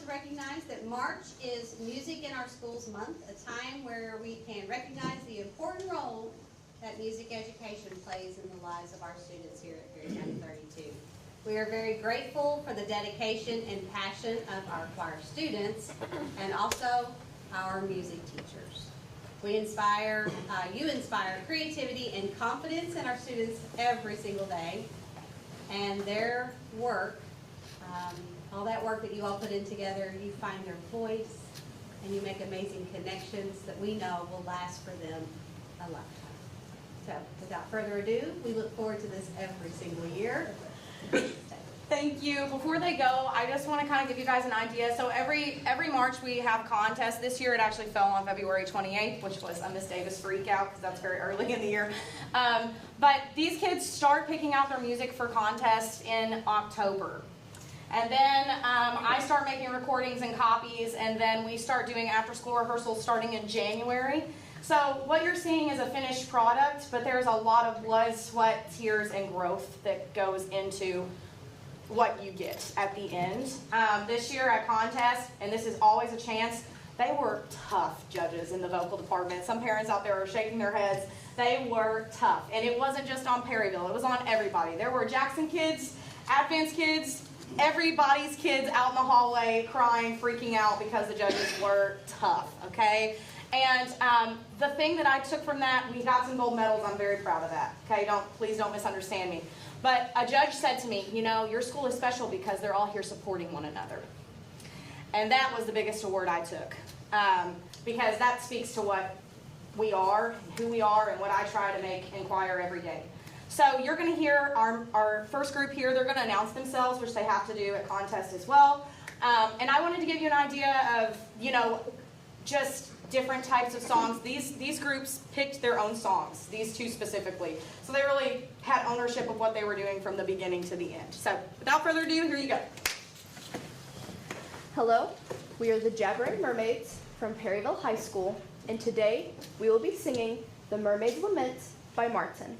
recognize that March is Music in Our Schools Month, a time where we can recognize the important role that music education plays in the lives of our students here at Perry County 32. We are very grateful for the dedication and passion of our choir students and also our music teachers. We inspire, you inspire creativity and confidence in our students every single day, and their work, all that work that you all put in together, you find their voice and you make amazing connections that we know will last for them a lifetime. So without further ado, we look forward to this every single year. Thank you. Before they go, I just want to kind of give you guys an idea. So every March we have contests. This year it actually fell on February 28th, which was a Miss Davis freak out because that's very early in the year. But these kids start picking out their music for contests in October. And then I start making recordings and copies, and then we start doing after-school rehearsals starting in January. So what you're seeing is a finished product, but there's a lot of blood, sweat, tears, and growth that goes into what you get at the end. This year at contest, and this is always a chance, they were tough judges in the vocal department. Some parents out there are shaking their heads. They were tough, and it wasn't just on Perryville, it was on everybody. There were Jackson kids, Advance kids, everybody's kids out in the hallway crying, freaking out because the judges were tough, okay? And the thing that I took from that, we got some gold medals. I'm very proud of that, okay? Please don't misunderstand me. But a judge said to me, you know, your school is special because they're all here supporting one another. And that was the biggest award I took, because that speaks to what we are, and who we are, and what I try to make in choir every day. So you're going to hear our first group here. They're going to announce themselves, which they have to do at contest as well. And I wanted to give you an idea of, you know, just different types of songs. These groups picked their own songs, these two specifically. So they really had ownership of what they were doing from the beginning to the end. So without further ado, here you go. Hello, we are the Jabbering Mermaids from Perryville High School, and today we will be singing The Mermaid's Lament by Martin.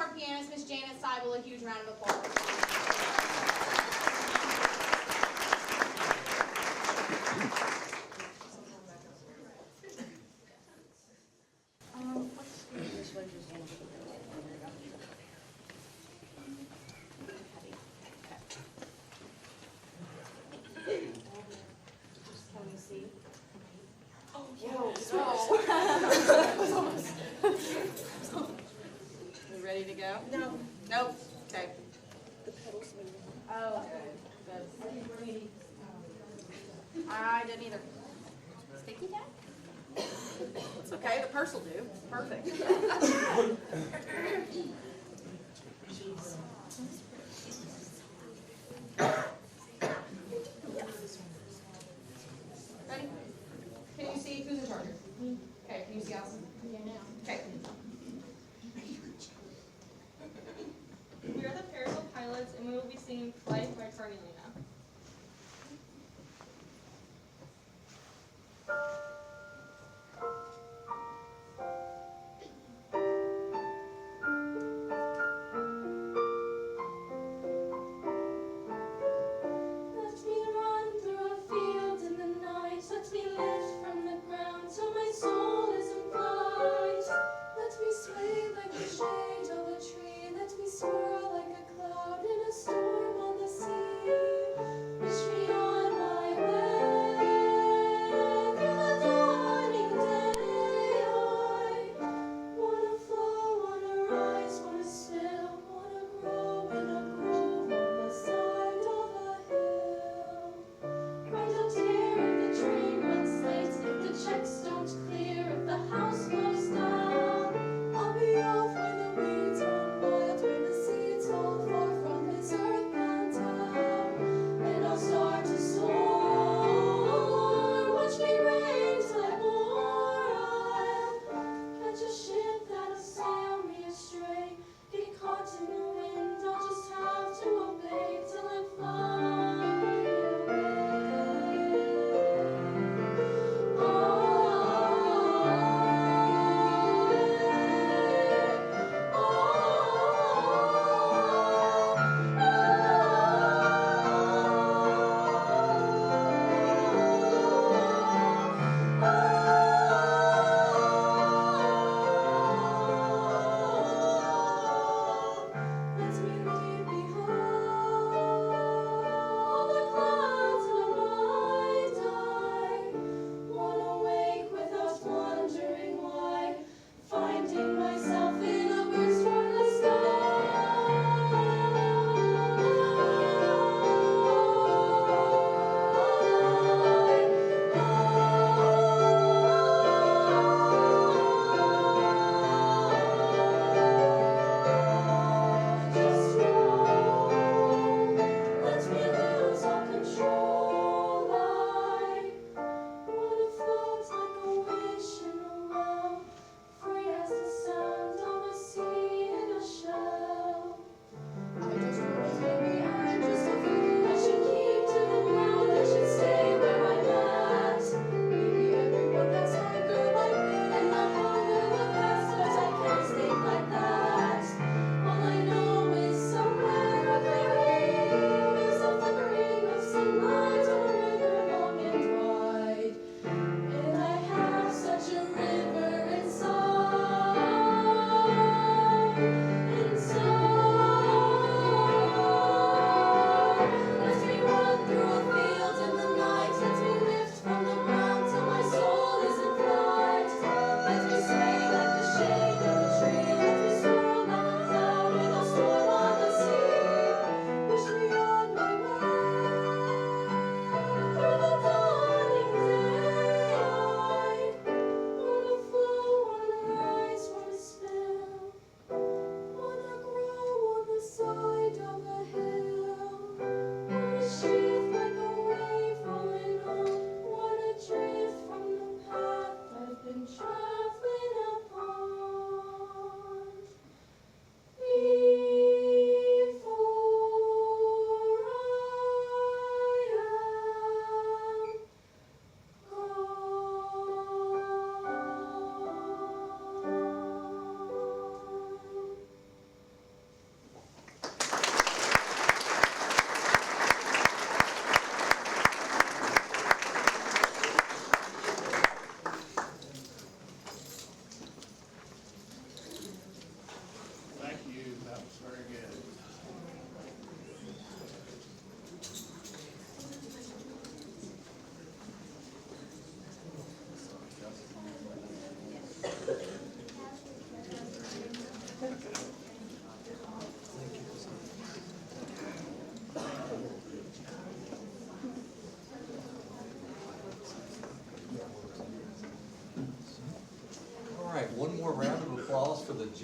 our pianist, Miss Janet Seibel, a huge round of applause. Can we see? You ready to go? No. Nope. Okay. The pedals moving. Oh, good. I didn't either. Sticky tack? It's okay, the purse will do. Perfect. Ready? Can you see who's in charge? Okay, can you see Allison? Yeah, now. Okay. We are the Perryville Pilots, and we will be singing Flight by Carnelina.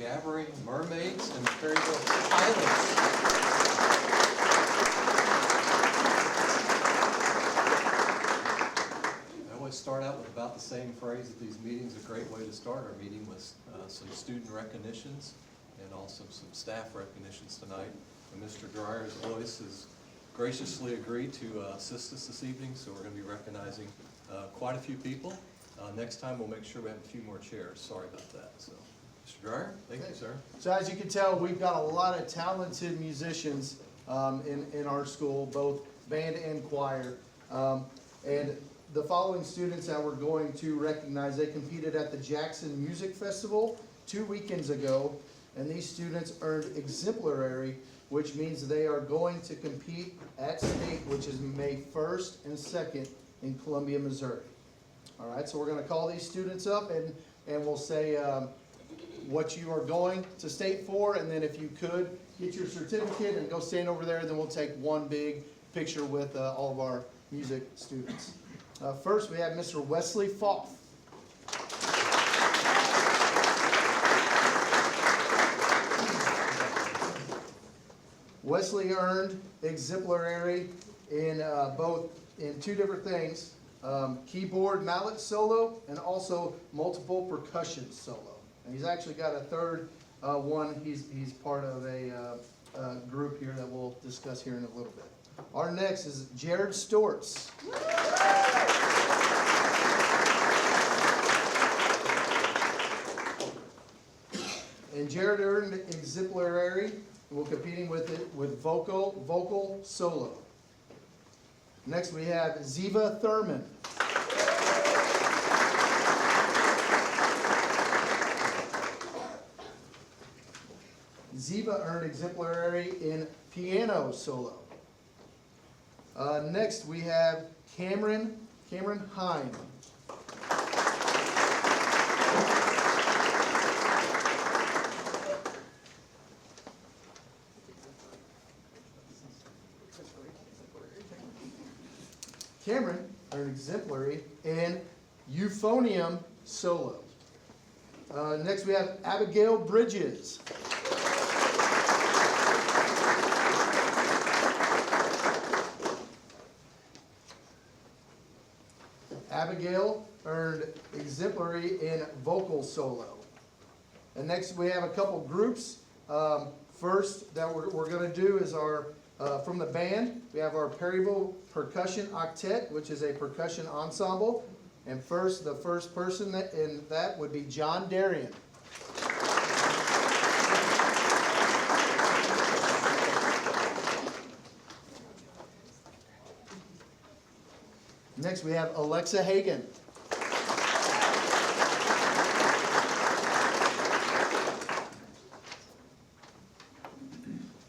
Jabbering Mermaids and the Perryville Pilots. I always start out with about the same phrase at these meetings. A great way to start our meeting with some student recognitions and also some staff recognitions tonight. And Mr. Dreyer's voice has graciously agreed to assist us this evening, so we're going to be recognizing quite a few people. Next time we'll make sure we have a few more chairs. Sorry about that. So, Mr. Dreyer, thank you, sir. So as you can tell, we've got a lot of talented musicians in our school, both band and choir. And the following students that we're going to recognize, they competed at the Jackson Music Festival 2 weekends ago, and these students earned exemplary, which means they are going to compete at state, which is May 1st and 2nd in Columbia, Missouri. All right, so we're going to call these students up and we'll say what you are going to state for, and then if you could get your certificate and go stand over there, then we'll take one big picture with all of our music students. First, we have Mr. Wesley Foff. Wesley earned exemplary in in two different things. Keyboard mallet solo and also multiple percussion solo. And he's actually got a third one. He's part of a group here that we'll discuss here in a little bit. Our next is Jared Stortz. And Jared earned exemplary, and we're competing with it with vocal solo. Next we have Ziva Thurman. Ziva earned exemplary in piano solo. Next we have Cameron Hine. Cameron earned exemplary in euphonium solo. Next we have Abigail Bridges. Abigail earned exemplary in vocal solo. And next we have a couple groups. First that we're going to do is our from the band, we have our Perryville Percussion Octet, which is a percussion ensemble. And the first person in that would be John Darian. Next we have Alexa Hagan.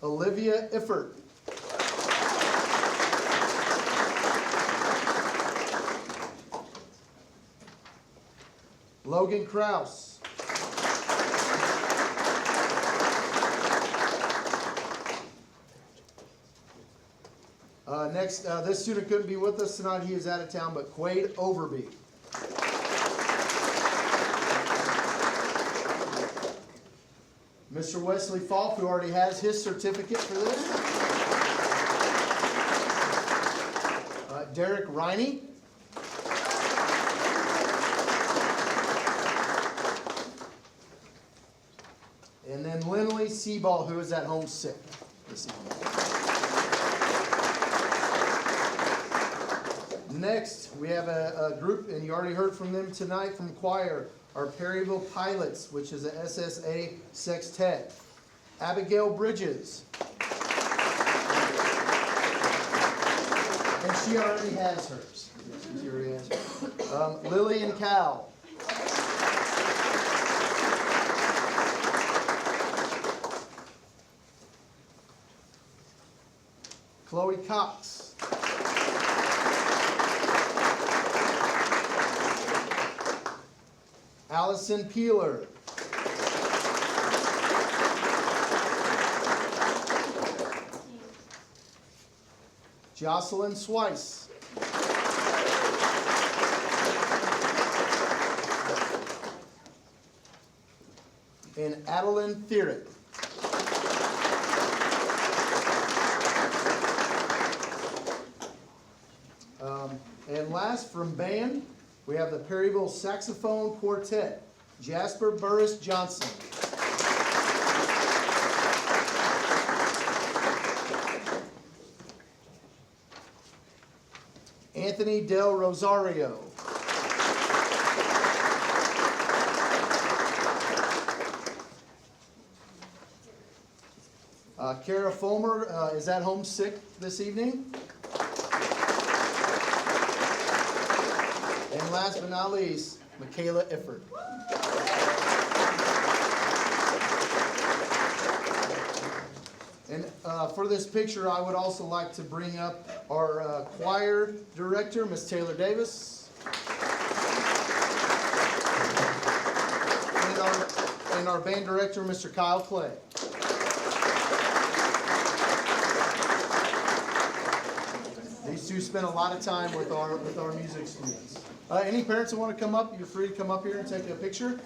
Olivia Iffert. Logan Krause. Next, this student couldn't be with us tonight. He is out of town, but Quade Overby. Mr. Wesley Falk, who already has his certificate for this. Derek Riney. And then Lindley Seaball, who is at home sick this evening. Next, we have a group, and you already heard from them tonight from choir, our Perryville Pilots, which is a SSA sextet. Abigail Bridges. And she already has hers. She already has hers. Lillian Cowell. Chloe Cox. Allison Peeler. Jocelyn Swice. and Adeline Thierret. And last, from band, we have the Perryville Saxophone Quartet, Jasper Burris Johnson. Anthony Del Rosario. Kara Fulmer is at home sick this evening. And last but not least, Michaela Ifford. And for this picture, I would also like to bring up our choir director, Miss Taylor Davis. And our band director, Mr. Kyle Clay. These two spend a lot of time with our music students. Any parents that want to come up, you're free to come up here and take a picture.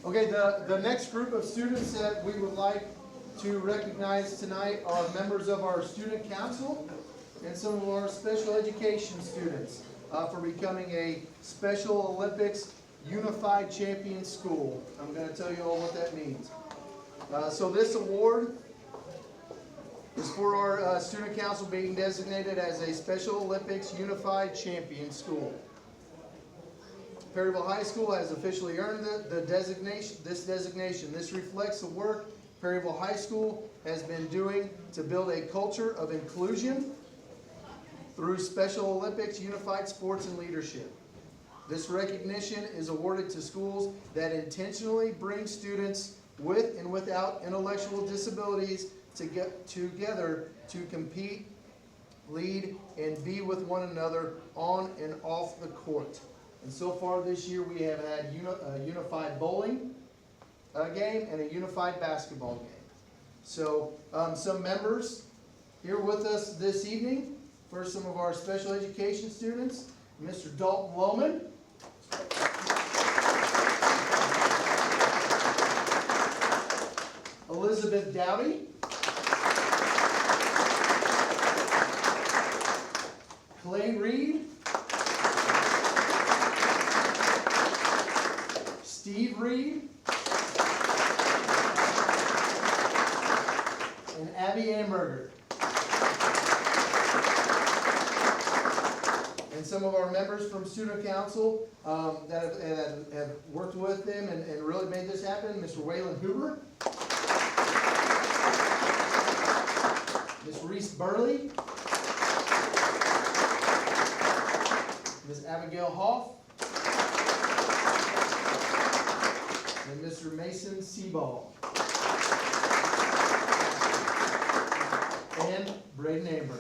Okay, the next group of students that we would like to recognize tonight are members of our student council and some of our special education students for becoming a Special Olympics Unified Champion School. I'm going to tell you all what that means. So this award is for our student council being designated as a Special Olympics Unified Champion School. Perryville High School has officially earned this designation. This reflects the work Perryville High School has been doing to build a culture of inclusion through Special Olympics, unified sports, and leadership. This recognition is awarded to schools that intentionally bring students with and without intellectual disabilities to get together to compete, lead, and be with one another on and off the court. And so far this year we have had a unified bowling game and a unified basketball game. So some members here with us this evening. First, some of our special education students, Mr. Dalton Lohman. Elizabeth Dowdy. Clay Reed. Steve Reed. And Abby Amberger. And some of our members from Student Council that have worked with them and really made this happen. Mr. Waylon Hoover. Ms. Reese Burley. Ms. Abigail Hoff, and Mr. Mason Seaball, and Braden Amber.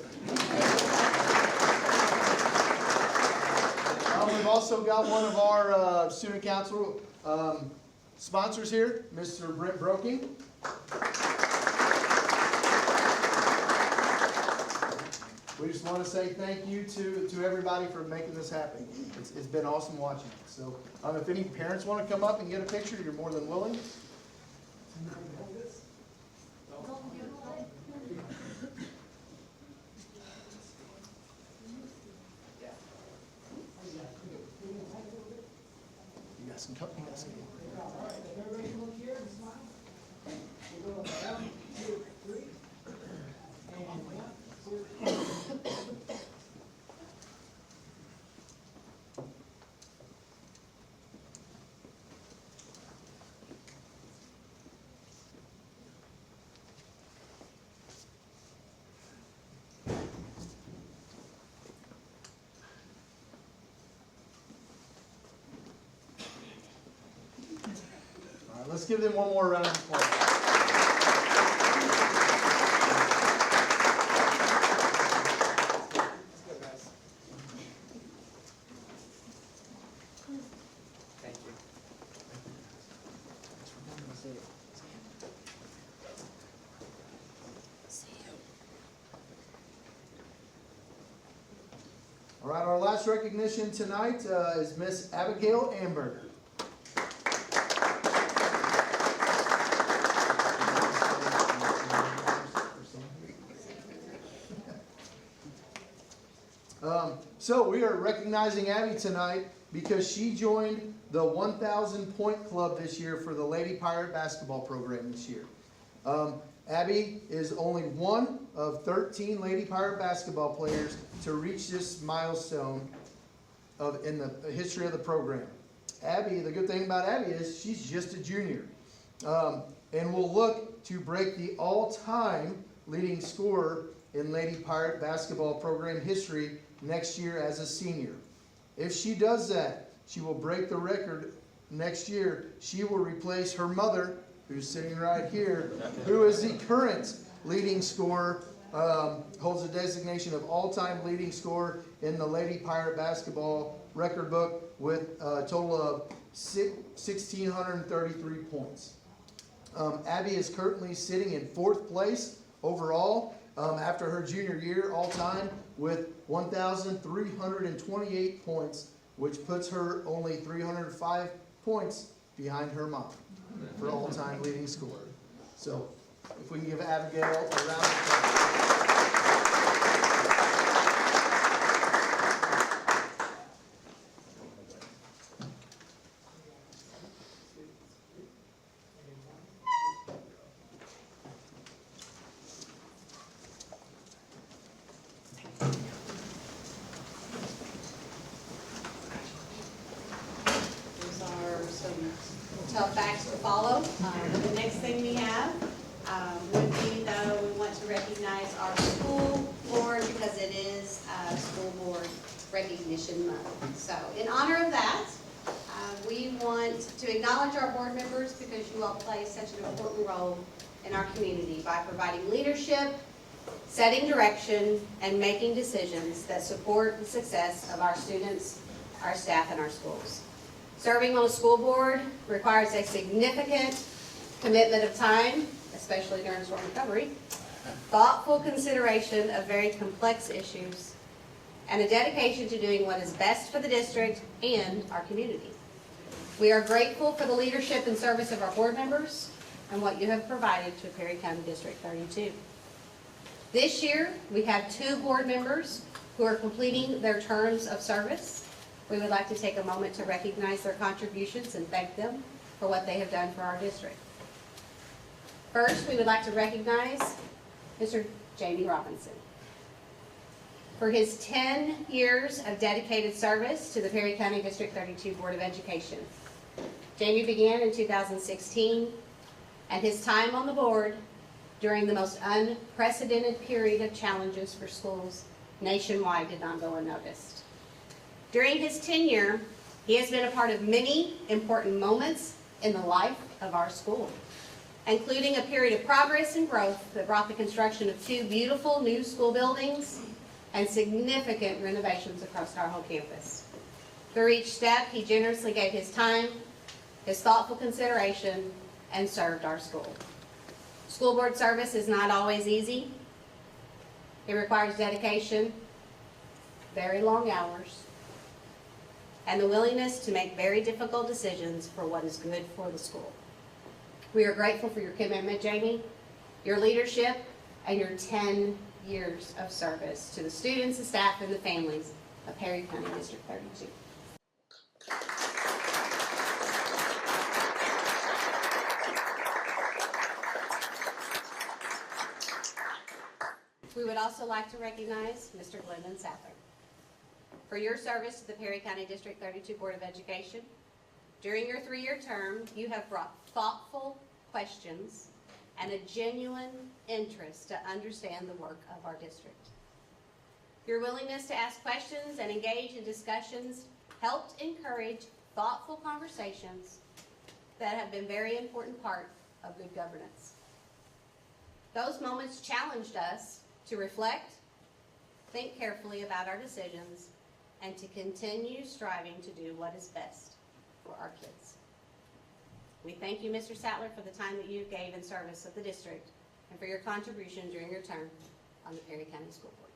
We've also got one of our student council sponsors here, Mr. Brent Broking. We just want to say thank you to everybody for making this happen. It's been awesome watching it. So if any parents want to come up and get a picture, you're more than willing. You guys can come. You guys can come. All right, let's give them one more round of applause. Thank you. All right, our last recognition tonight is Miss Abigail Amber. So we are recognizing Abby tonight because she joined the 1,000 Point Club this year for the Lady Pirate basketball program this year. Abby is only one of 13 Lady Pirate basketball players to reach this milestone in the history of the program. Abby, the good thing about Abby is she's just a junior, and will look to break the all-time leading scorer in Lady Pirate basketball program history next year as a senior. If she does that, she will break the record next year. She will replace her mother, who's sitting right here, who is the current leading scorer, holds the designation of all-time leading scorer in the Lady Pirate basketball record book with a total of 1,633 points. Abby is currently sitting in 4th place overall after her junior year all-time with 1,328 points, which puts her only 305 points behind her mom for all-time leading scorer. So if we can give Abigail a round of applause. Those are some tough facts to follow. The next thing we have would be, though, we want to recognize our school board because it is School Board Recognition Month. So in honor of that, we want to acknowledge our board members because you all play such an important role in our community by providing leadership, setting direction, and making decisions that support the success of our students, our staff, and our schools. Serving on a school board requires a significant commitment of time, especially during storm recovery, thoughtful consideration of very complex issues, and a dedication to doing what is best for the district and our community. We are grateful for the leadership and service of our board members and what you have provided to Perry County District 32. This year, we have 2 board members who are completing their terms of service. We would like to take a moment to recognize their contributions and thank them for what they have done for our district. First, we would like to recognize Mr. Jamie Robinson for his 10 years of dedicated service to the Perry County District 32 Board of Education. Jamie began in 2016, and his time on the board during the most unprecedented period of challenges for schools nationwide did not go unnoticed. During his tenure, he has been a part of many important moments in the life of our school, including a period of progress and growth that brought the construction of 2 beautiful new school buildings and significant renovations across our whole campus. Through each step, he generously gave his time, his thoughtful consideration, and served our school. School board service is not always easy. It requires dedication, very long hours, and the willingness to make very difficult decisions for what is good for the school. We are grateful for your commitment, Jamie, your leadership, and your 10 years of service to the students, the staff, and the families of Perry County District 32. We would also like to recognize Mr. Glendon Sattler for your service to the Perry County District 32 Board of Education. During your 3-year term, you have brought thoughtful questions and a genuine interest to understand the work of our district. Your willingness to ask questions and engage in discussions helped encourage thoughtful conversations that have been a very important part of good governance. Those moments challenged us to reflect, think carefully about our decisions, and to continue striving to do what is best for our kids. We thank you, Mr. Sattler, for the time that you gave in service of the district and for your contribution during your term on the Perry County School Board.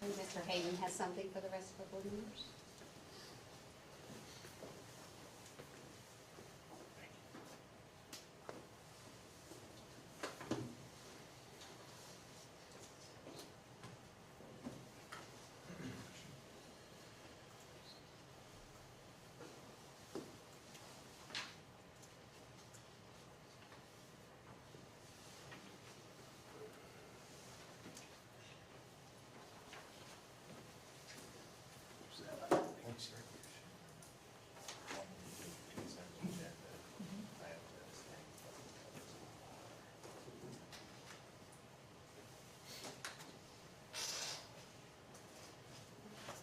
And Mr. Hayden has something for the rest of the board members.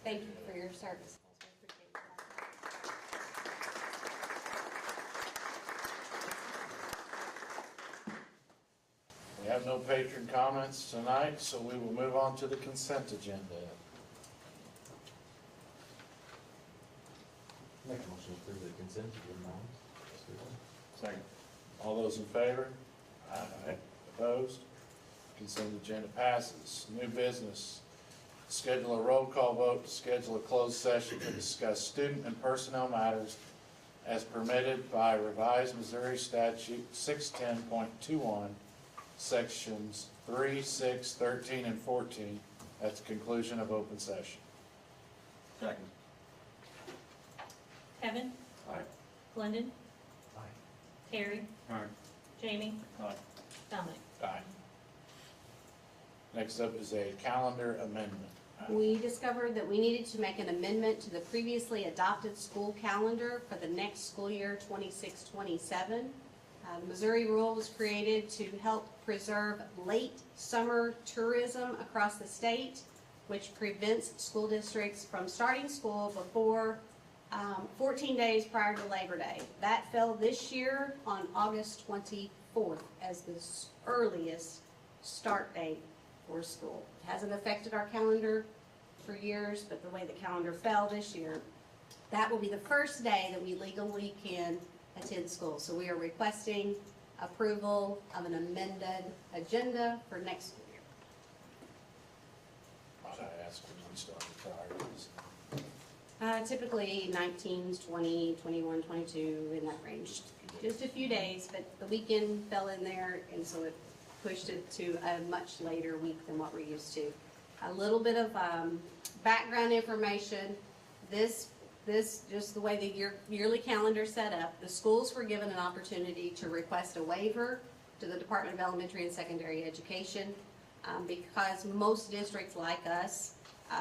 Thank you for your service. We have no patron comments tonight, so we will move on to the consent agenda. Make a motion to approve the consent agenda. Second. All those in favor? Aye. Opposed? Consent agenda passes. New business. Schedule a roll call vote to schedule a closed session to discuss student and personnel matters as permitted by revised Missouri statute 610.21, sections 3, 6, 13, and 14 at the conclusion of open session. Second. Kevin? Aye. Glendon? Aye. Terry? Aye. Jamie? Aye. Dominic? Aye. Next up is a calendar amendment. We discovered that we needed to make an amendment to the previously adopted school calendar for the next school year, 26-27. The Missouri rule was created to help preserve late summer tourism across the state, which prevents school districts from starting school before 14 days prior to Labor Day. That fell this year on August 24th as the earliest start date for school. It hasn't affected our calendar for years, but the way the calendar fell this year, that will be the first day that we legally can attend school. So we are requesting approval of an amended agenda for next school year. Might I ask when we start the priorities? Typically 19, 20, 21, 22, in that range. Just a few days, but the weekend fell in there, and so it pushed it to a much later week than what we're used to. A little bit of background information. This just the way the yearly calendar is set up, the schools were given an opportunity to request a waiver to the Department of Elementary and Secondary Education because most districts like us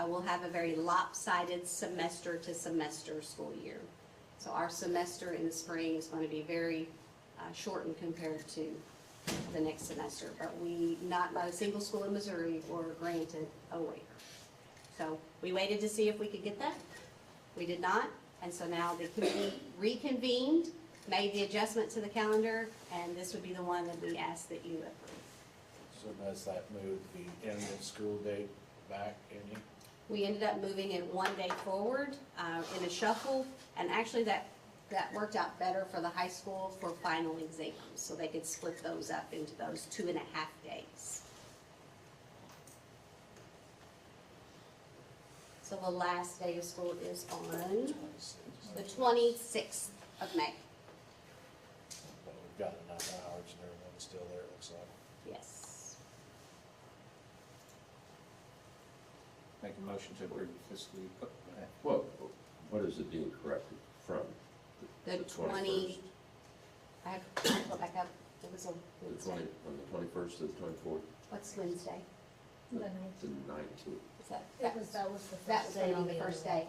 will have a very lopsided semester to semester school year. So our semester in the spring is going to be very shortened compared to the next semester, but not a single school in Missouri were granted a waiver. So we waited to see if we could get that. We did not, and so now the committee reconvened, made the adjustment to the calendar, and this would be the one that we ask that you approve. So does that move the end of school date back any? We ended up moving it one day forward in a shuffle, and actually that worked out better for the high school for final exams, so they could split those up into those 2.5 days. So the last day of school is on the 26th of May. But we've got enough hours and everything still there, it looks like. Yes. Make a motion to approve the fiscal year. Well, what is it being corrected from? The 21st? 20, I have to go back up, it was a The Wednesday. 20, from the 21st to the 24th? What's Wednesday? To the 19th. Is that, That was the that was first day gonna on be the the first other day.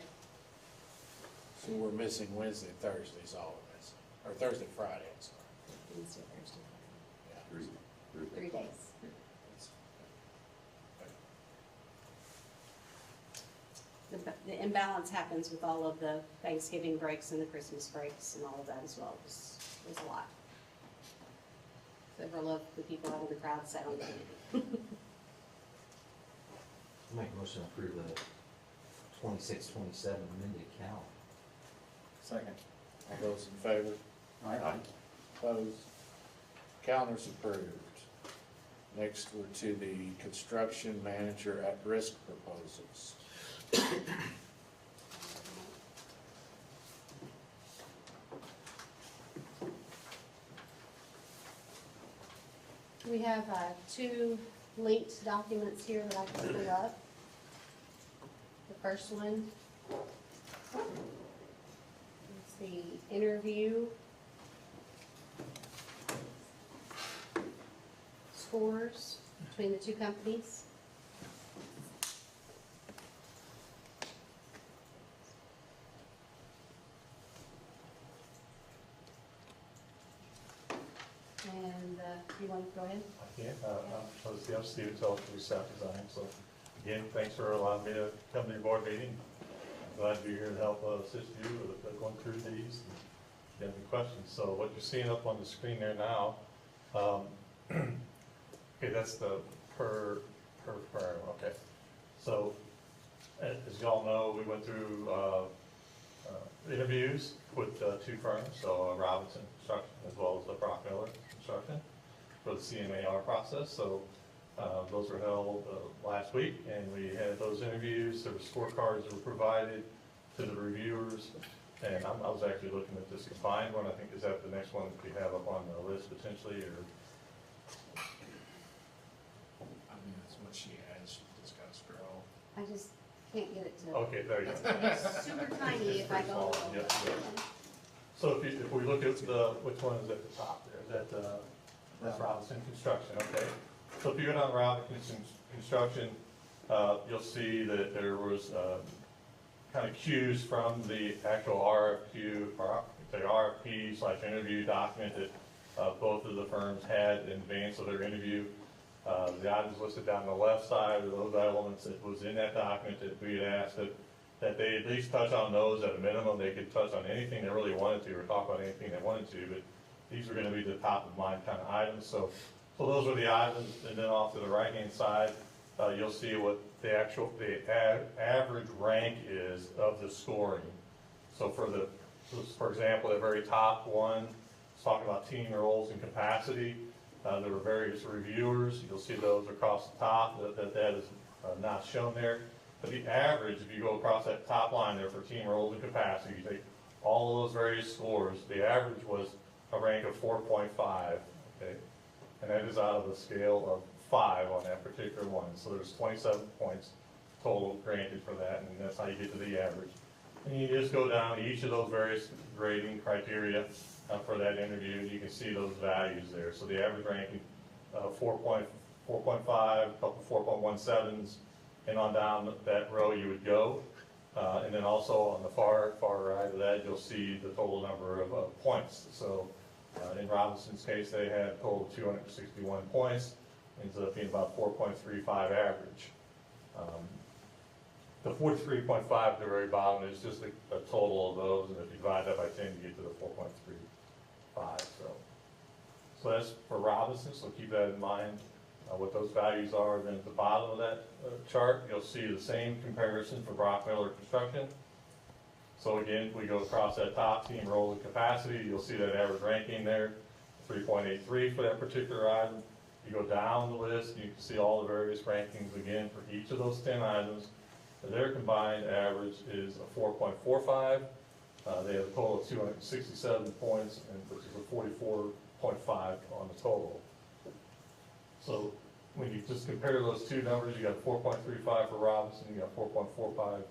So we're missing Wednesday, Thursdays, all we're missing, or Thursday, Friday, I'm sorry. Wednesday, Thursday, Yeah. 3 days. The imbalance happens with all of the Thanksgiving breaks and the Christmas breaks and all of that as well. It was a lot. So overlook the people out in the crowd sat on the committee. Make a motion to approve the 26, 27 amended calendar. Second. All those in favor? Aye. Opposed? Calendar's approved. Next, we're to the construction manager at-risk proposals. We have 2 linked documents here that I can pull up. The first one is the interview scores between the 2 companies. And you want to go ahead? I'm Steve Tell from Staff Design. So again, thanks for allowing me to come to your board meeting. I'm glad to be here to help assist you with going through these. If you have any questions. So what you're seeing up on the screen there now, okay, that's the per firm. Okay. So as y'all know, we went through interviews with 2 firms, so Robinson Construction as well as Brock Miller Construction for the CMAR process. So those were held last week, and we had those interviews. There were scorecards that were provided to the reviewers, and I was actually looking at this combined one. I think is that the next one that we have up on the list potentially, or I mean, that's what she has, she just got to scroll. I just can't get it to. okay, there you go. It's gonna be super tiny if I go. Yep, yep. So if we look at which one is at the top there, that's Robinson Construction, okay? So if you go down Robinson Construction, you'll see that there was kind of cues from the actual RFQ, or the RFP/interview document that both of the firms had in advance of their interview. The items listed down the left side are those elements that was in that document that we had asked that they at least touch on those at a minimum. They could touch on anything they really wanted to, or talk about anything they wanted to, but these were gonna be the top of mind kind of items. So those were the items, and then off to the right-hand side, you'll see what the average rank is of the scoring. So for example, the very top one, it's talking about team roles and capacity. There were various reviewers. You'll see those across the top. That is not shown there. But the average, if you go across that top line there for team roles and capacity, you take all of those various scores, the average was a rank of 4.5, okay? And that is out of a scale of 5 on that particular one. So there's 27 points total granted for that, and that's how you get to the average. And you just go down each of those various grading criteria for that interview, and you can see those values there. So the average ranking, 4.5, a couple 4.17s, and on down that row you would go. And then also on the far right of that, you'll see the total number of points. So In Robinson's case, they had a total of 261 points, ends up being about 4.35 average. The 43.5 at the very bottom is just a total of those, and if you divide that by 10, you get to the 4.35. So that's for Robinson, so keep that in mind, what those values are. Then at the bottom of that chart, you'll see the same comparison for Brock Miller Construction. So again, if we go across that top team role of capacity, you'll see that average ranking there, 3.83 for that particular item. You go down the list, you can see all the various rankings again for each of those 10 items. Their combined average is a 4.45. They have a total of 267 points, which is a 44.5 on the total. So when you just compare those two numbers, you got 4.35 for Robinson, you got 4.45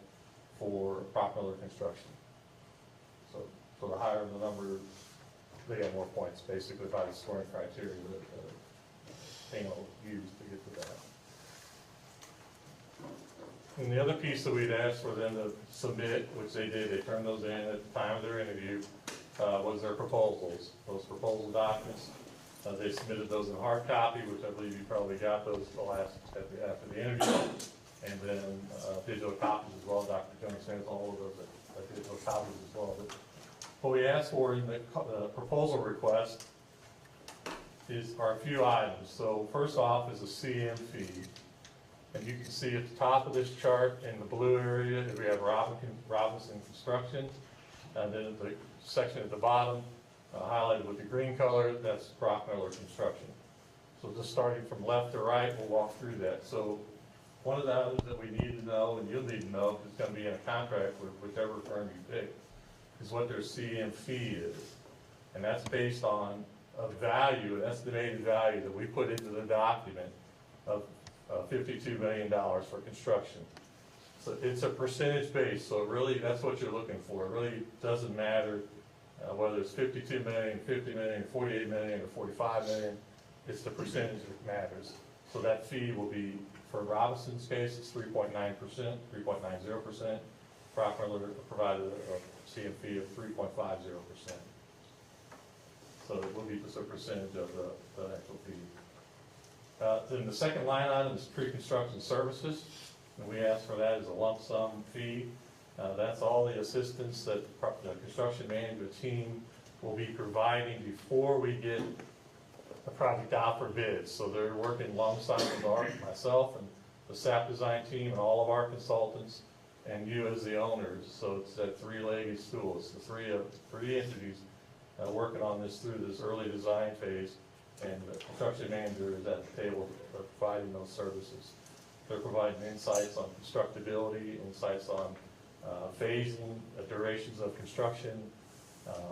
for Brock Miller Construction. So the higher the number, they have more points basically by the scoring criteria that panel used to get to that. And the other piece that we'd asked for them to submit, which they did, they turned those in at the time of their interview, was their proposals. Those proposal documents, they submitted those in hard copy, which I believe you probably got those after the interview, and then digital copies as well. Dr. Jones has all of those digital copies as well. But what we asked for in the proposal request are a few items. So first off is a CM fee. And you can see at the top of this chart in the blue area, we have Robinson Construction. And then the section at the bottom, highlighted with the green color, that's Brock Miller Construction. So just starting from left to right, we'll walk through that. So one of the items that we need to know, and you'll need to know, if it's going to be in a contract with whichever firm you pick, is what their CM fee is. And that's based on a value, an estimated value that we put into the document of $52 million for construction. So it's a percentage base, so really that's what you're looking for. It really doesn't matter whether it's 52 million, 50 million, 48 million, or 45 million. It's the percentage that matters. So that fee will be, for Robinson's case, it's 3.9%, 3.90%. Brock Miller provided a CM fee of 3.50%. So it will be just a percentage of the actual fee. Then the second line item is pre-construction services, and we ask for that as a lump sum fee. That's all the assistance that the construction management team will be providing before we get the project out for bids. So they're working alongside with myself and the SAP design team and all of our consultants and you as the owners. So it's that three-legged stool. It's the three entities working on this through this early design phase. And the construction manager is at the table providing those services. They're providing insights on constructability, insights on phasing, durations of construction,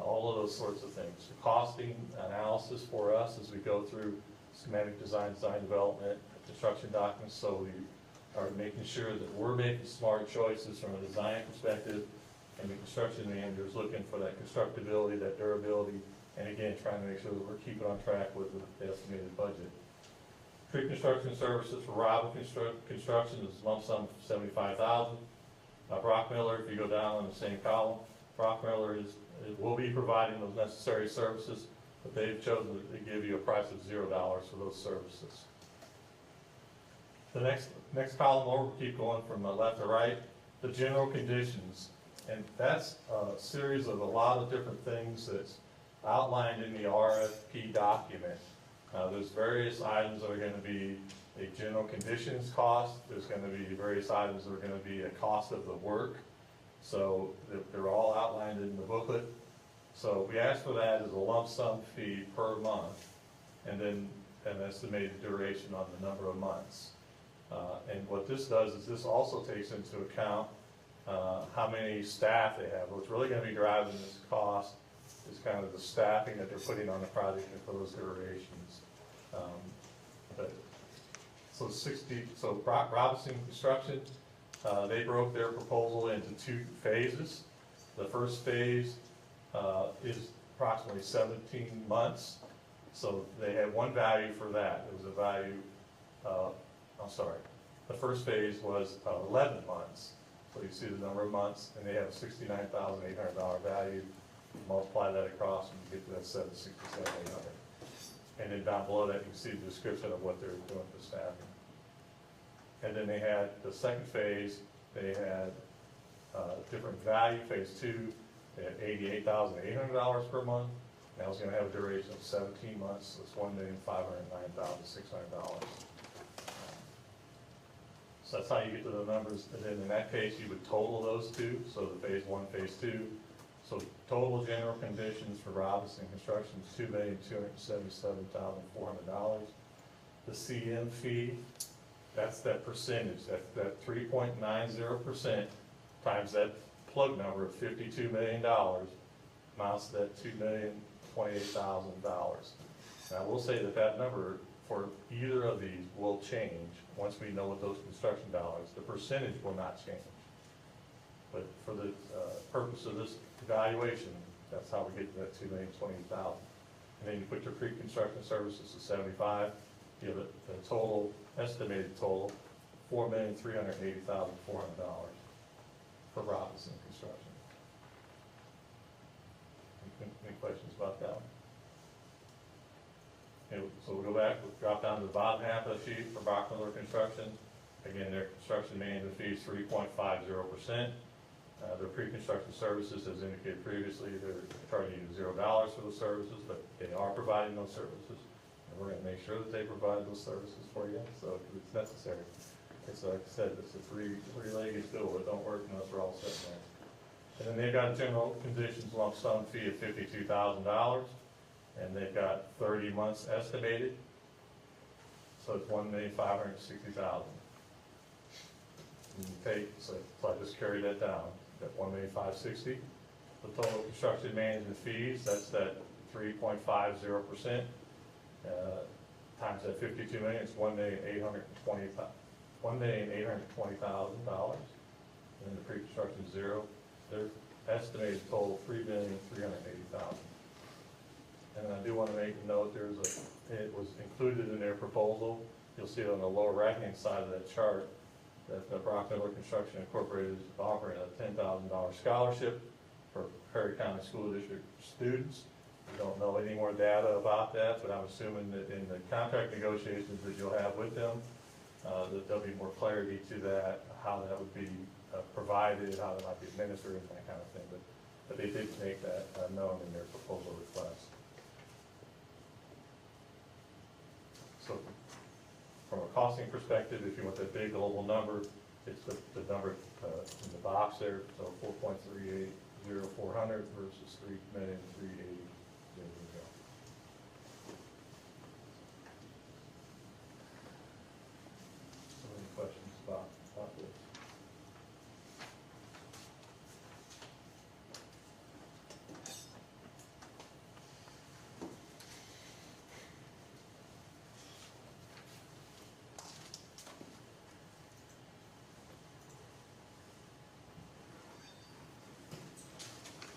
all of those sorts of things. Costing analysis for us as we go through schematic design, design development, construction documents, so we are making sure that we're making smart choices from a design perspective, and the construction manager is looking for that constructability, that durability, and again, trying to make sure that we're keeping on track with the estimated budget. Pre-construction services for Robinson Construction is lump sum $75,000. Brock Miller, if you go down on the same column, Brock Miller will be providing those necessary services, but they've chosen to give you a price of $0 for those services. The next column over, we'll keep going from left to right, the general conditions. And that's a series of a lot of different things that's outlined in the RFP document. There's various items that are going to be a general conditions cost. There's going to be various items that are going to be a cost of the work. So they're all outlined in the booklet. So we ask for that as a lump sum fee per month, and then an estimated duration on the number of months. And what this does is this also takes into account how many staff they have. What's really going to be driving this cost is kind of the staffing that they're putting on the project and for those durations. So Robinson Construction, they broke their proposal into 2 phases. The first phase is approximately 17 months. So they had one value for that. It was a value, the first phase was 11 months. So you see the number of months, and they have a $69,800 value multiply that across, and you get to that 767, 800. And then down below that, you can see the description of what they're doing for staffing. And then they had the second phase, they had different value. Phase 2, they had $88,800 per month. That was gonna have a duration of 17 months, so it's $1,509,600. So that's how you get to the numbers, and then in that case, you would total those two, so the phase 1, phase 2. So total general conditions for Robinson Construction is $2,277,400. The CM fee, that's that percentage, that 3.90% times that plug number of $52 million amounts to that $2,028,000. Now, I will say that number for either of these will change once we know what those construction dollars, the percentage will not change. But for the purpose of this evaluation, that's how we get to that $2,028,000. And then you put your pre-construction services to 75, you have a total, estimated total, $4,380,400 for Robinson Construction. Any questions about that one? Okay, so we'll go back, we'll drop down to the bottom half of the sheet for Brockmiller Construction. Again, their construction management fee is 3.50%. Their pre-construction services, as indicated previously, they're charging you $0 for those services, but they are providing those services. And we're gonna make sure that they provide those services for you, so if it's necessary. It's like I said, it's a three-legged stool. It don't work unless we're all sitting there. And then they've got a general conditions lump sum fee of $52,000, and they've got 30 months estimated, so it's $1,560,000. And you take, so I just carry that down, that $1,560,000. The total construction management fees, that's that 3.50%, times that 52 million, it's $1,820,000. And the pre-construction is $0. Their estimated total $3,380,000. And I do want to make a note, it was included in their proposal. You'll see it on the lower right-hand side of that chart that the Brockmiller Construction Incorporated is offering a $10,000 scholarship for Perry County School District students. We don't know any more data about that, but I'm assuming that in the contract negotiations that you'll have with them, that there'll be more clarity to that, how that would be provided, how that might be administered, and that kind of thing. But they did make that known in their proposal request. So from a costing perspective, if you want that big global number, it's the number in the box there, so 4.380,400 versus 3,380,000. Any questions about this?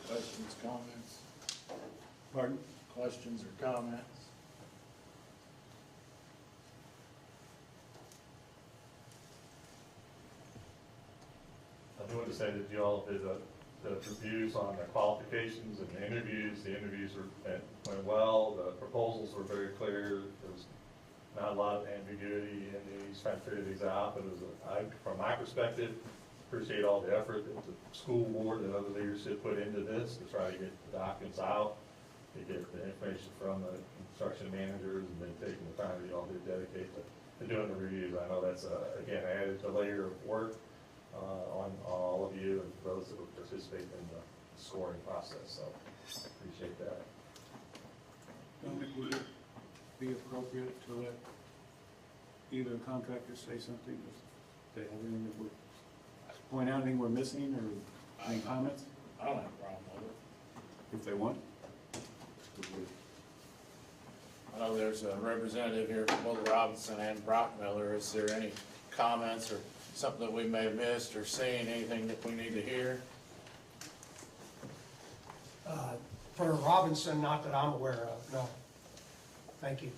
Questions, comments? Pardon? Questions or comments? I do want to say that you all did the reviews on the qualifications and the interviews. The interviews went well. The proposals were very clear. There was not a lot of ambiguity in these, trying to figure these out. But it was, from my perspective, appreciate all the effort that the school board and other leadership put into this to try to get the documents out, to get the information from the construction managers, and then taking the time that you all did dedicate to doing the reviews. I know that's, again, added a layer of work on all of you and those that will participate in the scoring process, so appreciate that. Don't think would it be appropriate to let either contractor say something, if they have anything that would point out anything we're missing, or any comments, I don't have a problem with it. if they want? I know there's a representative here from both Robinson and Brockmiller. Is there any comments or something that we may have missed or seen, anything that we need to hear? For Robinson, not that I'm aware of, no. Thank you.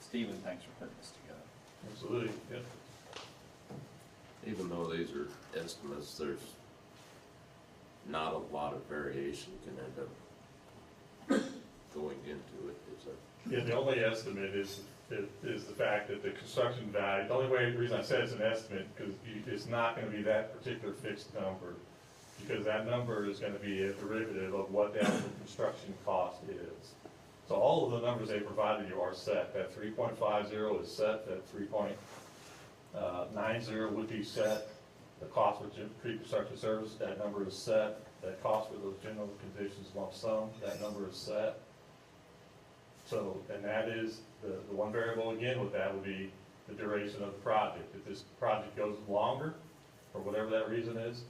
Stephen, thanks for putting this together. Absolutely, yeah. Even though these are estimates, there's not a lot of variation can end up going into it, is there? Yeah, the only estimate is the fact that the construction value, the only reason I said it's an estimate, because it's not gonna be that particular fixed number, because that number is gonna be a derivative of what the actual construction cost is. So all of the numbers they provided you are set. That 3.50 is set, that 3.90 would be set. The cost for pre-construction service, that number is set. That cost for those general conditions lump sum, that number is set. So, and that is, the one variable again with that would be the duration of the project. If this project goes longer, for whatever that reason is,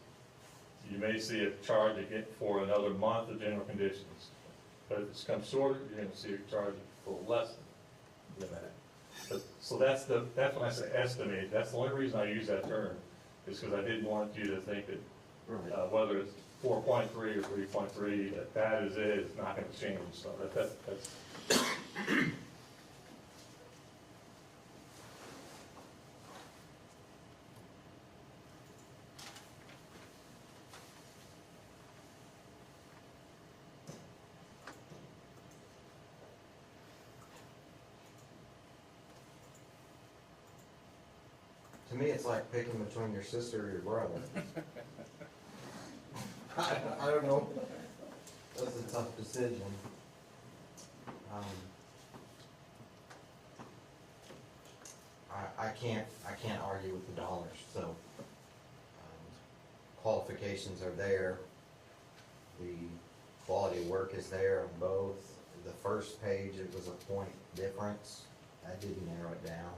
you may see a charge again for another month of general conditions. But if it's come shorter, you're gonna see a charge for less than that. So that's when I say estimate, that's the only reason I use that term, is because I didn't want you to think that, whether it's 4.3 or 3.3, that is it, it's not gonna change, so that's. To me, it's like picking between your sister or your brother. I don't know. That's a tough decision. I can't argue with the dollars, so, qualifications are there. The quality of work is there on both. The first page, it was a point difference. That didn't narrow it down.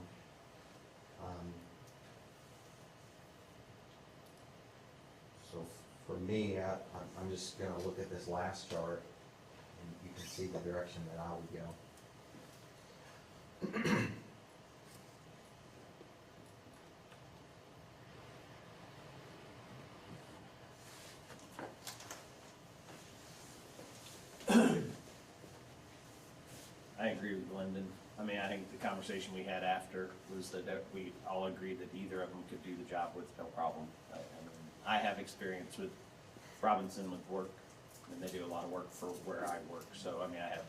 So for me, I'm just gonna look at this last chart, and you can see the direction that I would go. I agree with Glendon. I mean, I think the conversation we had after was that we all agreed that either of them could do the job with no problem. I have experience with Robinson with work, and they do a lot of work for where I work. So, I mean, I have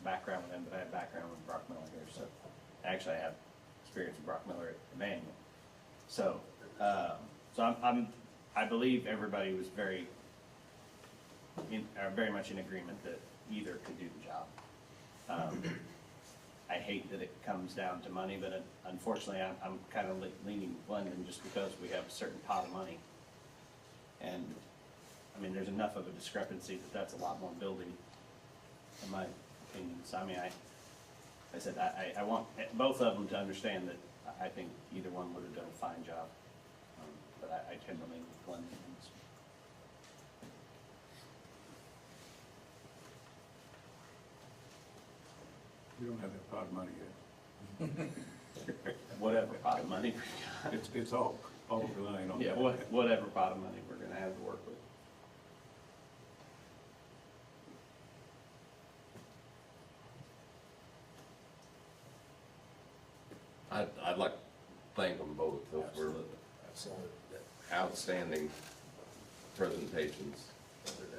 background with them, but I have background with Brock Miller here. So, actually, I have experience with Brock Miller at Emmanuel. So, I believe everybody was very much in agreement that either could do the job. I hate that it comes down to money, but unfortunately, I'm kind of leaning London just because we have a certain pot of money. And, I mean, there's enough of a discrepancy that's a lot more building, in my opinion. So, I mean, I said, I want both of them to understand that I think either one would have done a fine job. But I tend to lean with London on this one. We don't have that pot of money yet. Whatever pot of money we got. It's all relying on. Yeah, whatever pot of money we're gonna have to work with. I'd like to thank them both. Those were outstanding presentations the other day.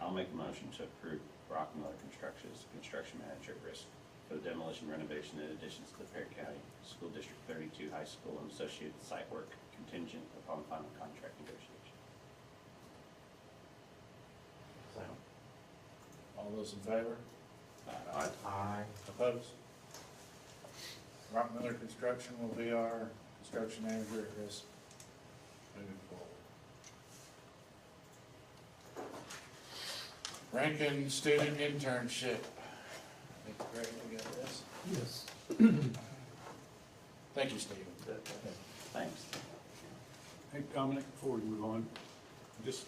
I'll make a motion to approve Brock Miller Construction as the construction manager at risk for the demolition, renovation, and additions to the Perry County School District 32 High School and associated site work contingent upon final contract negotiation. All those in favor? Aye. Opposed? Rock Miller Construction will be our construction manager at risk moving forward. Rankin Student Internship. I think, Greg, we got this? Yes. Thank you, Stephen. Thanks. Hey, Dominic, before we move on, I'd just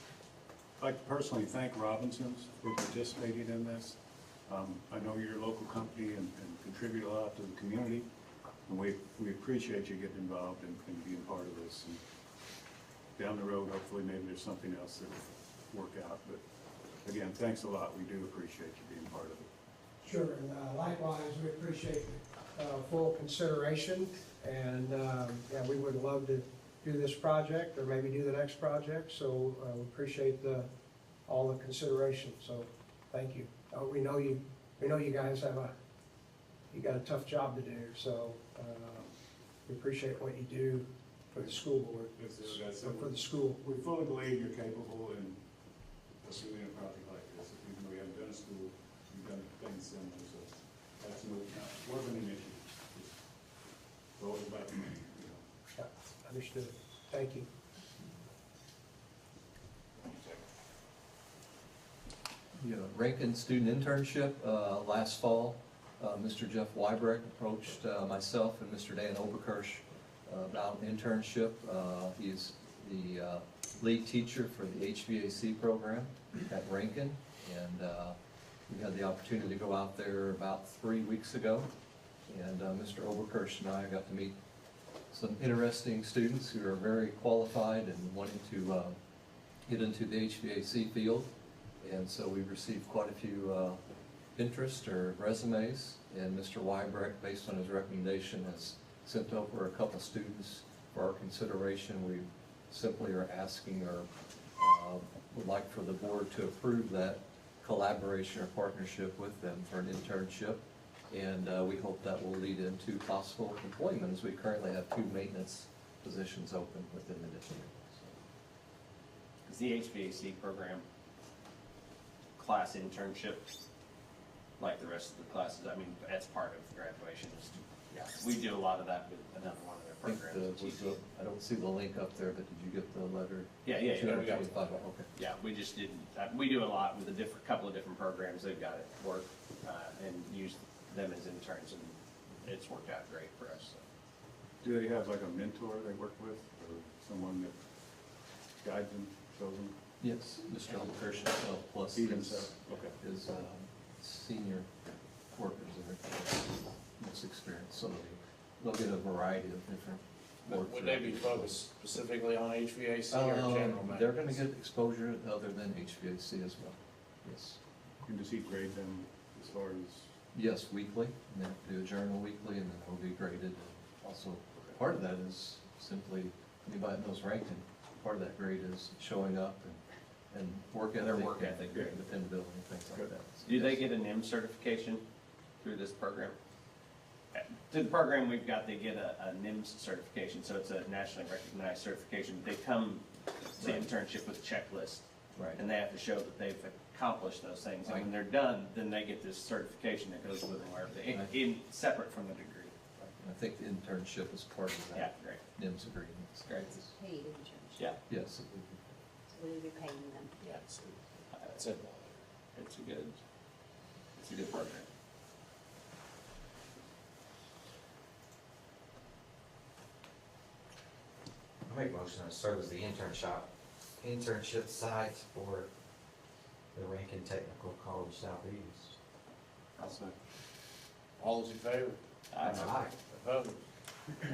like to personally thank Robinsons for participating in this. I know you're a local company and contribute a lot to the community. And we appreciate you getting involved and being part of this. And down the road, hopefully, maybe there's something else that will work out. But again, thanks a lot. We do appreciate you being part of it. Sure, and likewise, we appreciate full consideration, and yeah, we would love to do this project, or maybe do the next project, so we appreciate all the consideration, so thank you. We know you guys you got a tough job to do, so we appreciate what you do for the school board, or for the school. We fully believe you're capable in pursuing a project like this. Even though we haven't done a school, we've done things similar, so that's more of an initiative. It's always about the money, you know. Yeah, understood. Thank you. Yeah, Rankin student internship, last fall, Mr. Jeff Wybrecht approached myself and Mr. Dan Oberkirsch about an internship. He's the lead teacher for the HVAC program at Rankin, and we had the opportunity to go out there about 3 weeks ago, and Mr. Oberkirsch and I got to meet some interesting students who are very qualified and wanting to get into the HVAC field. And so we received quite a few interest or resumes, and Mr. Wybrecht, based on his recommendation, has sent over a couple of students for our consideration. We simply are asking or would like for the board to approve that collaboration or partnership with them for an internship. And we hope that will lead into possible employment, as we currently have 2 maintenance positions open within the district. Is the HVAC program class internship like the rest of the classes? I mean, that's part of graduation. Yeah, we do a lot of that with another one of their programs. I don't see the link up there, but did you get the letter? Yeah. Okay. Yeah, we just didn't, we do a lot with a couple of different programs. They've got it work and use them as interns, and it's worked out great for us. So. Do they have like a mentor they work with, or someone that guides them, shows them? Yes, Mr. Oberkirsch himself, plus He his himself, okay. Senior workers that are most experienced, so they'll get a variety of different work. Would they be focused specifically on HVAC or general maintenance? They're gonna get exposure other than HVAC as well, yes. And does he grade them as far as? Yes, weekly, and they have to do a journal weekly, and then it'll be graded. Also, part of that is simply, anybody that knows Rankin, part of that grade is showing up and work ethic. Their work ethic. And dependability, and things like that. So, Do they yes. get a NIM certification through this program? Through the program we've got, they get a NIMS certification, so it's a nationally recognized certification. They come to the internship with a checklist. Right. And they have to show that they've accomplished those things. And when they're done, then they get this certification that goes with them, where in separate from the degree. I think the internship is part of Yeah, that great. NIMS agreement. Great. It's paid internship. Yeah. Yes. It would be. So we would be paying them. Yeah, That's it. it's a good program. I make motion to serve as the internship site for the Rankin Technical College Southeast. I'll second. All those in favor? Aye. Opposed?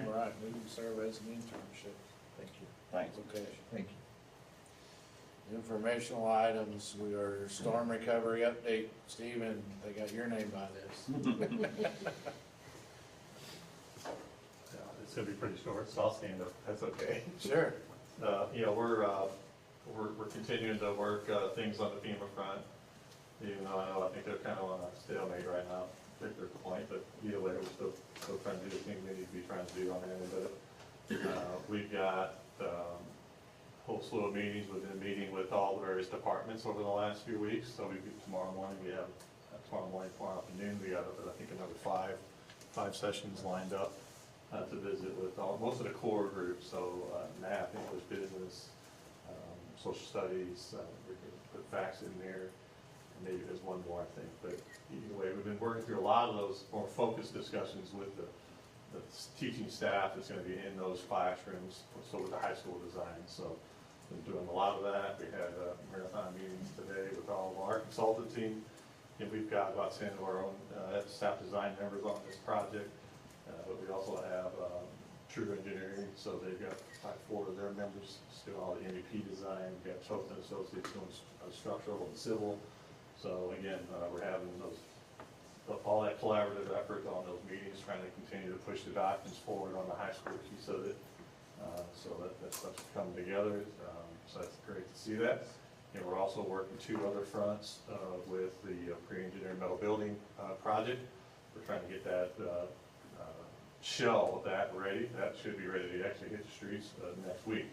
All right, moving to serve as an internship. Thank you. Thanks. Okay. Thank you. Informational items, we are storm recovery update. Stephen, they got your name by this. It's gonna be pretty short, so I'll stand up, that's okay. Sure. You know, we're continuing to work, things on the FEMA front, even though I think they're kind of on a stalemate right now, to their point, but either way, we're still trying to do the things we need to be trying to do on the end of it. We've got, a whole slew of meetings, we've been meeting with all the various departments over the last few weeks, so tomorrow morning, we have, tomorrow afternoon, we got, I think, another five sessions lined up to visit with most of the core groups, so math, English, business, social studies, we can put facts in there, and maybe there's one more, I think, but either way, we've been working through a lot of those more focused discussions with the teaching staff that's gonna be in those classrooms, so with the high school design, so been doing a lot of that. We had marathon meetings today with all of our consultant team, and we've got about 10 of our own staff design members on this project. But we also have True Engineering, so they've got like 4 of their members do all the MEP design. We've got Choate and Associates doing structural and civil. So again, we're having all that collaborative effort on those meetings, trying to continue to push the documents forward on the high school piece of it. So that stuff's coming together. So that's great to see that. And we're also working 2 other fronts with the pre-engineered metal building project. We're trying to get that shell of that ready. That should be ready to actually hit the streets next week.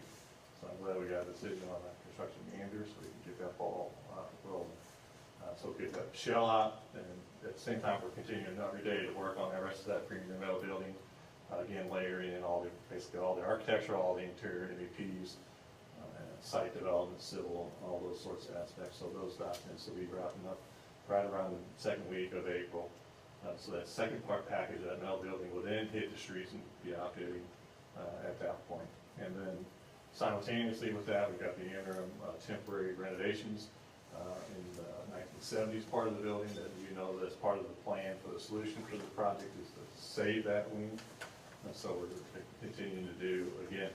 So I'm glad we got a decision on that construction meander, so we can get that ball rolling. So get that shell out, and at the same time, we're continuing every day to work on the rest of that pre-engineered metal building. Again, layering in basically all the architecture, all the interior MEPs, site development, civil, all those sorts of aspects. So those documents will be wrapping up right around the second week of April. So that second part package of that metal building will then hit the streets and be outfitting at that point. And then simultaneously with that, we've got the interim temporary renovations in the 1970s part of the building that that's part of the plan for the solution for the project is to save that wing. And so we're continuing to do, again,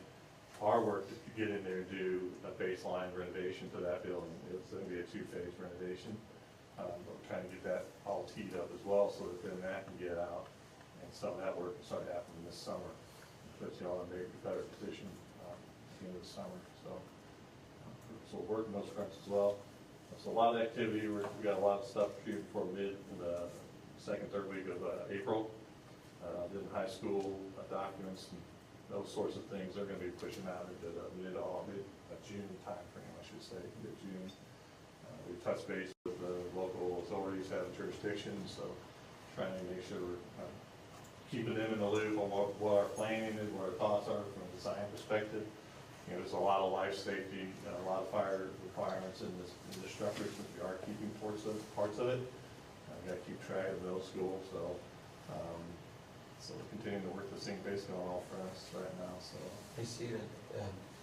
our work to get in there and do a baseline renovation to that building. It's going to be a 2-phase renovation. But we're trying to get that all teed up as well so that then that can get out. And some of that work can start happening this summer. Puts you all in a better position at the end of the summer. So we're working those fronts as well. So a lot of activity. We got a lot of stuff to do before the second, third week of April. Then high school documents and those sorts of things they're going to be pushing out into the mid-June time frame, I should say, mid-June. We touch base with the local authorities having jurisdiction, so trying to make sure we're keeping them in the loop on what our planning is, what our thoughts are from a design perspective. There's a lot of life safety, a lot of fire requirements in the structure, since we are keeping parts of it. We've got to keep track of middle school, so we're continuing to work this thing basically on all fronts right now. So, Hey Stephen,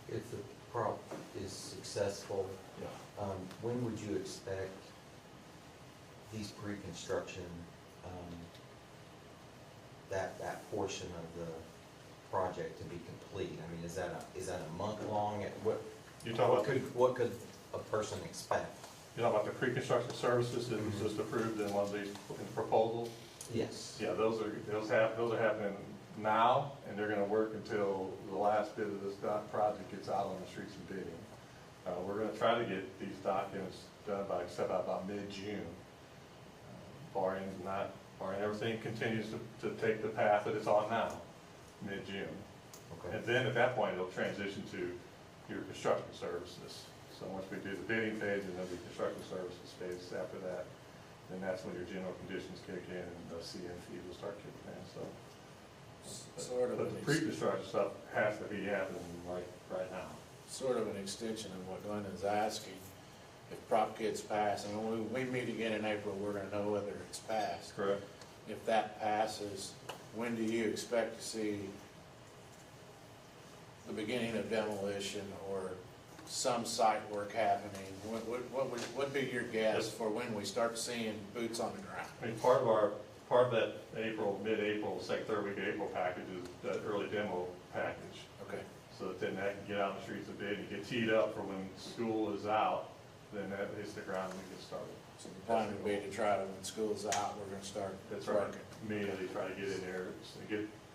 if the prop is successful, when would you expect these pre-construction, that portion of the project to be complete? I mean, is that a month long? What could a person expect? You know about the pre-construction services that was just approved in one of these proposals? Yes. Yeah, those are happening now, and they're going to work until the last bit of this project gets out on the streets and bidding. We're going to try to get these documents done by about mid-June, barring everything continues to take the path that it's on now, mid-June. Okay. And then at that point, it'll transition to your construction services. So once we do the bidding phase, and then the construction services phase after that, then that's when your general conditions kick in and the CNP will start kicking in. So, but the pre-construction stuff has to be happening right now. Sort of an extension of what Glenda is asking. If Prop gets passed, and when we meet again in April, we're going to know whether it's passed. Correct. If that passes, when do you expect to see the beginning of demolition or some site work happening? What would be your guess for when we start seeing boots on the ground? I mean, part of that mid-April, third week of April package is that early demo package. Okay. So that then that can get out in the streets a bit and get teed up for when school is out, then that hits the ground and we get started. So the plan would be to try to, when school's out, we're going to start That's right. working. Immediately try to get in there,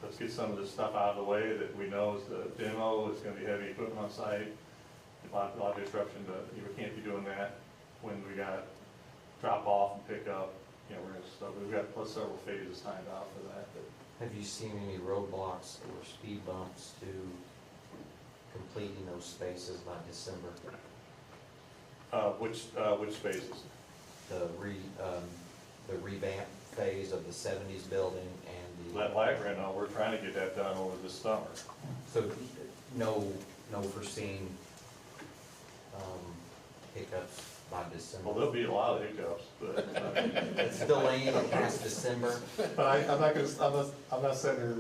let's get some of this stuff out of the way that we know is the demo, it's going to be heavy equipment on site, a lot of disruption, but we can't be doing that when we got drop off and pick up. We're going to start, we've got several phases timed out for that. But Have you seen any roadblocks or speed bumps to completing those spaces by December? which spaces? The revamp phase of the 70s building and the... That library, no, we're trying to get that done over this summer. So no foreseen hiccups by December? Well, there'll be a lot of hiccups, but. It's delaying it past December? But I'm not sitting here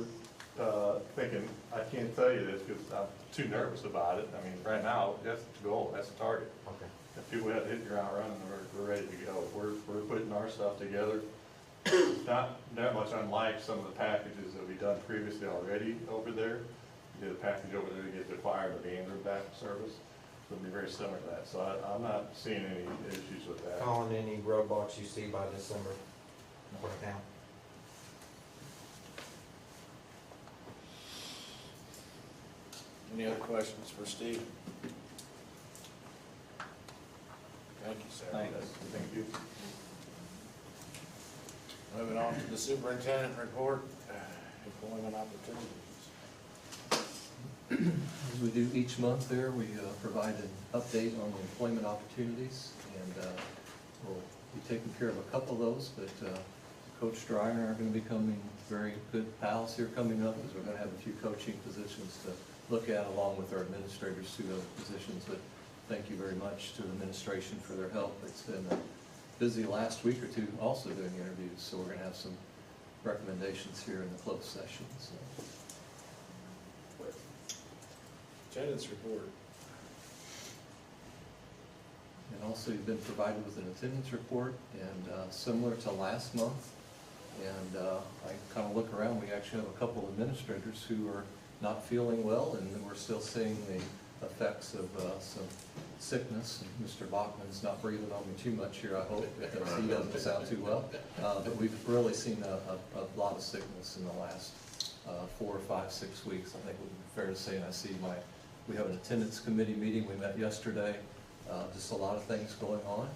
thinking, I can't tell you this because I'm too nervous about it. I mean, right now, that's the goal, that's the target. Okay. If people have hit the ground running, we're ready to go. We're putting our stuff together. not that much unlike some of the packages that we've done previously already over there. We did a package over there to get the choir and the band room back service, so it'll be very similar to that. So I'm not seeing any issues with that. Calling any roadblocks you see by December, right now. Any other questions for Steve? Thank you, sir. Thanks. Thank you. Moving on to the superintendent report, employment opportunities. As we do each month there, we provide an update on the employment opportunities, and we'll be taking care of a couple of those, but Coach Dryer and I are going to be becoming very good pals here coming up, as we're going to have a few coaching positions to look at, along with our administrators to those positions. But thank you very much to the administration for their help. It's been a busy last week or two also doing interviews, so we're going to have some recommendations here in the closed session. So. Attendance report. And also, you've been provided with an attendance report, and similar to last month. And I kind of look around, we actually have a couple of administrators who are not feeling well, and we're still seeing the effects of some sickness. And Mr. Bachman's not breathing on me too much here, I hope, because he doesn't sound too well. But we've really seen a lot of sickness in the last 4 or 5, 6 weeks. I think it would be fair to say, and I see we have an attendance committee meeting, we met yesterday. Just a lot of things going on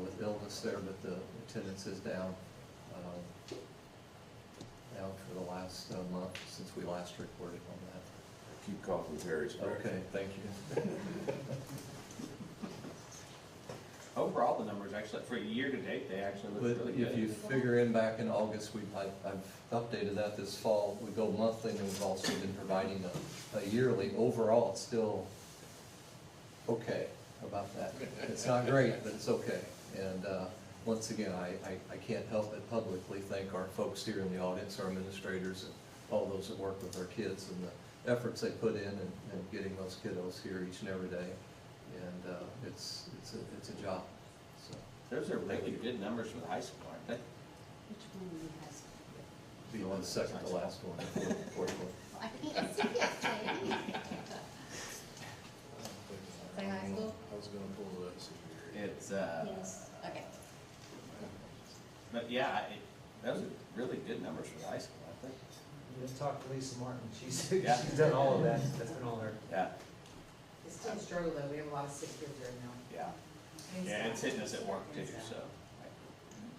with illness there, but the attendance is down for the last month since we last reported on that. Keep coughing, Terry's. Okay, thank you. Overall, the numbers actually, for year-to-date, they actually look But really good. if you figure in back in August, I've updated that this fall. We go monthly, and then we've also been providing a yearly. Overall, it's still okay about that. It's not great, but it's okay. And once again, I can't help but publicly thank our folks here in the audience, our administrators, and all those that work with our kids, and the efforts they put in getting those kiddos here each and every day. And it's a job. So Those are really good numbers for the high school, aren't they? Which one has? be the second to last one, fourth one. I can't see it, Jamie. Say high school? I was gonna pull this. It's, Yes, okay. but yeah, those are really good numbers for the high school, I think. Just talk to Lisa Martin, she's Yeah. done all of that, that's been all her. Yeah, It's still a struggle though, we have a lot of sick kids right now. yeah. Yeah, it's hitting us at work too, so.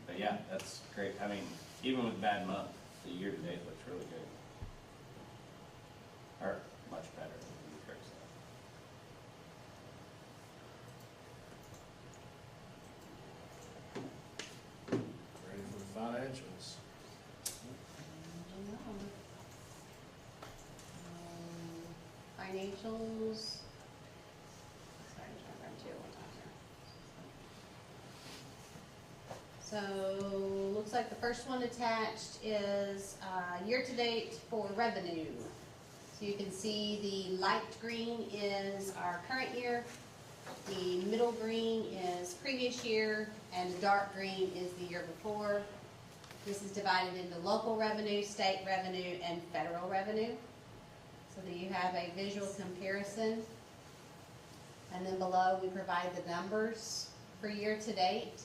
But yeah, that's great. I mean, even with a bad month, the year-to-date looks really good. Or much better than the first Ready for the financials? Financials. Sorry, I'm trying to run two at one time here. So, looks like the first one attached is year-to-date for revenue. So you can see the light green is our current year, the middle green is previous year, and the dark green is the year before. This is divided into local revenue, state revenue, and federal revenue, so that you have a visual comparison. And then below, we provide the numbers for year-to-date.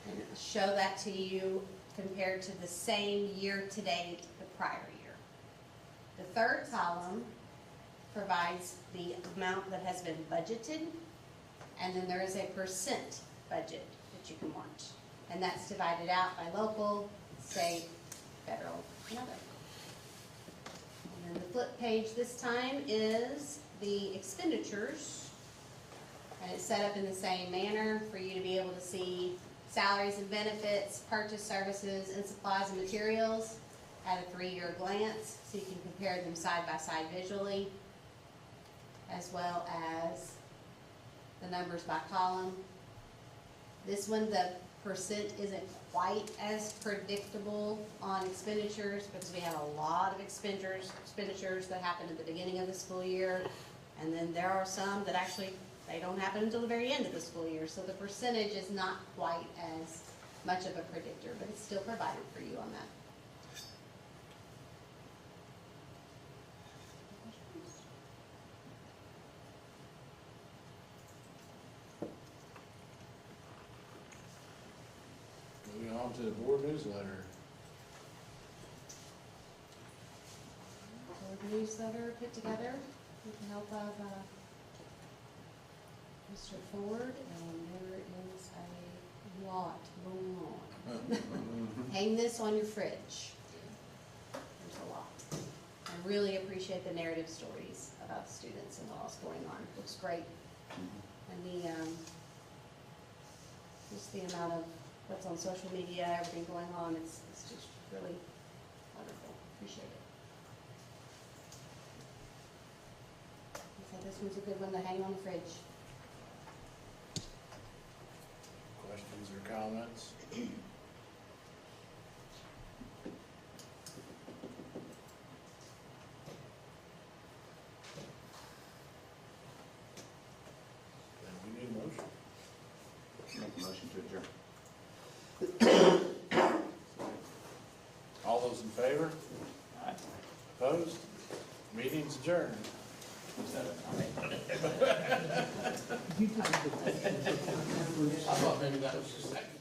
And it'll show that to you compared to the same year-to-date the prior year. The third column provides the amount that has been budgeted, and then there is a percent budget that you can watch. And that's divided out by local, state, federal, and other. And then the flip page this time is the expenditures. And it's set up in the same manner for you to be able to see salaries and benefits, purchase services, and supplies and materials at a 3-year glance, so you can compare them side by side visually, as well as the numbers by column. This one, the percent isn't quite as predictable on expenditures because we have a lot of expenditures that happen at the beginning of the school year, and then there are some that actually they don't happen until the very end of the school year. So the percentage is not quite as much of a predictor, but it's still provided for you on that. Moving on to the board newsletter. Board newsletter put together with the help of Mr. Ford, and there is a lot going on. Hang this on your fridge. There's a lot. I really appreciate the narrative stories about students and what's going on. It looks great. And the, just the amount of what's on social media, everything going on, it's just really wonderful. Appreciate it. So this one's a good one to hang on the fridge. Questions or comments? Then we need a motion. Make a motion to adjourn. All those in favor? Aye. Opposed? Meeting's adjourned. Is that it? I thought maybe that was your second.